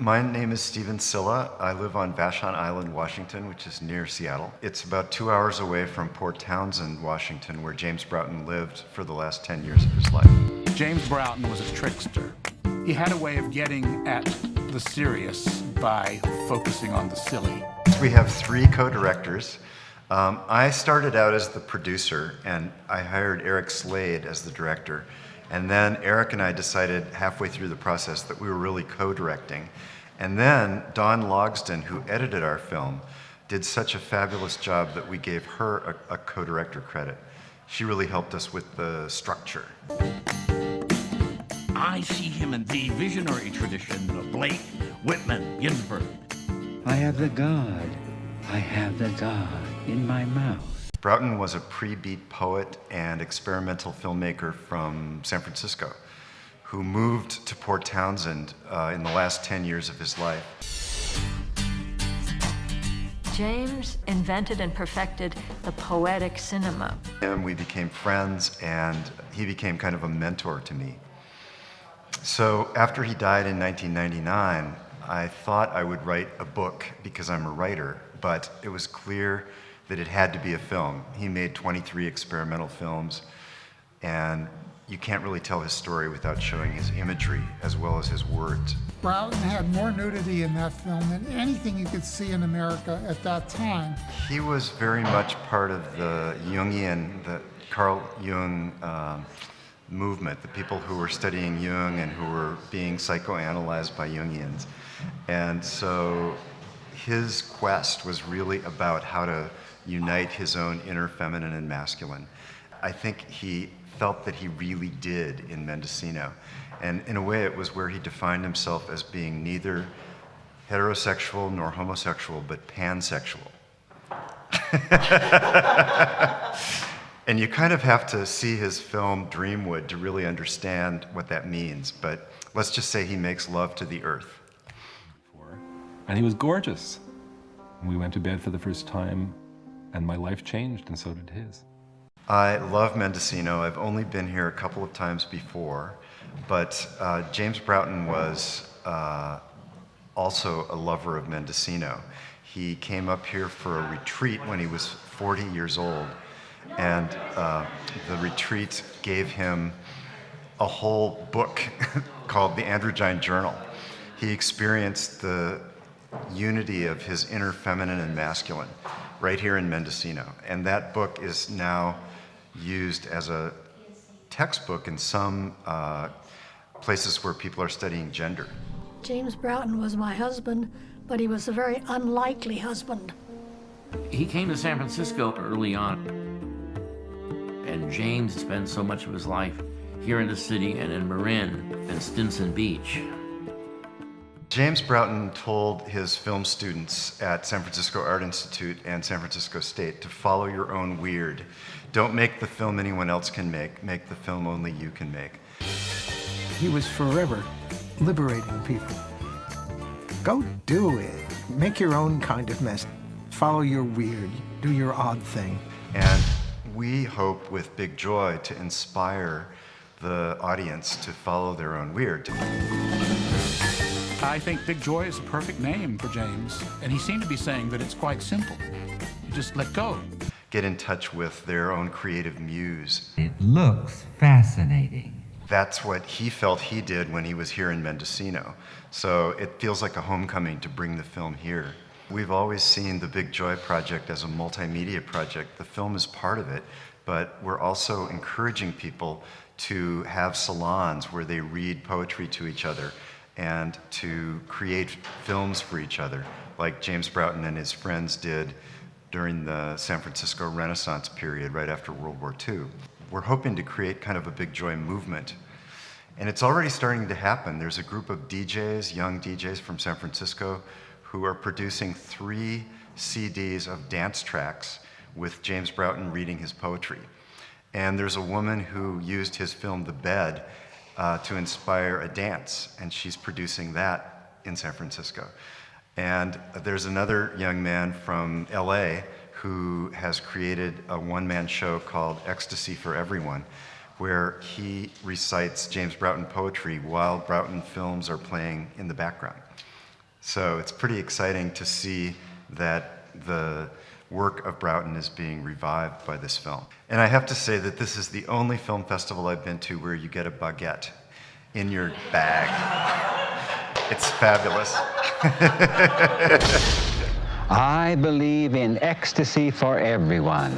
My name is Stephen Silha. I live on Vashon Island, Washington, which is near Seattle. It's about 2 hours away from Port Townsend, Washington, where James Broughton lived for the last 10 years of his life. James Broughton was a trickster. He had a way of getting at the serious by focusing on the silly. We have 3 co-directors. I started out as the producer, and I hired Eric Slade as the director. And then Eric and I decided halfway through the process that we were really co-directing. And then Dawn Logsdon, who edited our film, did such a fabulous job that we gave her a co-director credit. She really helped us with the structure. I see him in the visionary tradition of Blake, Whitman, Ginsberg. I have the God in my mouth. Broughton was a pre-beat poet and experimental filmmaker from San Francisco who moved to Port Townsend in the last 10 years of his life. James invented and perfected the poetic cinema. And we became friends, and he became kind of a mentor to me. So after he died in 1999, I thought I would write a book because I'm a writer, but it was clear that it had to be a film. He made 23 experimental films, and you can't really tell his story without showing his imagery as well as his words. Broughton had more nudity in that film than anything you could see in America at that time. He was very much part of the Jungian, the Carl Jung movement, the people who were studying Jung and who were being psychoanalyzed by Jungians. And so his quest was really about how to unite his own inner feminine and masculine. I think he felt that he really did in Mendocino. And in a way, it was where he defined himself as being neither heterosexual nor homosexual, but pansexual. And you kind of have to see his film Dreamwood to really understand what that means. But let's just say he makes love to the earth. And he was gorgeous. We went to bed for the first time, and my life changed, and so did his. I love Mendocino. I've only been here a couple of times before, but James Broughton was also a lover of Mendocino. He came up here for a retreat when he was 40 years old, and the retreat gave him a whole book called the Androgyne Journal. He experienced the unity of his inner feminine and masculine right here in Mendocino. And that book is now used as a textbook in some places where people are studying gender. James Broughton was my husband, but he was a very unlikely husband. He came to San Francisco early on, and James spent so much of his life here in the city and in Marin and Stinson Beach. James Broughton told his film students at San Francisco Art Institute and San Francisco State to follow your own weird. Don't make the film anyone else can make the film only you can make. He was forever liberating people. Go do it. Make your own kind of mess. Follow your weird. Do your odd thing. And we hope with Big Joy to inspire the audience to follow their own weird. I think Big Joy is a perfect name for James, and he seemed to be saying that it's quite simple. You just let go. Get in touch with their own creative muse. It looks fascinating. That's what he felt he did when he was here in Mendocino. So it feels like a homecoming to bring the film here. We've always seen the Big Joy project as a multimedia project. The film is part of it, but we're also encouraging people to have salons where they read poetry to each other and to create films for each other, like James Broughton and his friends did during the San Francisco Renaissance period right after World War II. We're hoping to create kind of a Big Joy movement. And it's already starting to happen. There's a group of DJs, young DJs from San Francisco, who are producing 3 CDs of dance tracks with James Broughton reading his poetry. And there's a woman who used his film, The Bed, to inspire a dance, and she's producing that in San Francisco. And there's another young man from LA who has created a one-man show called Ecstasy for Everyone, where he recites James Broughton poetry while Broughton films are playing in the background. So it's pretty exciting to see that the work of Broughton is being revived by this film. And I have to say that this is the only film festival I've been to where you get a baguette in your bag. It's fabulous. I believe in ecstasy for everyone.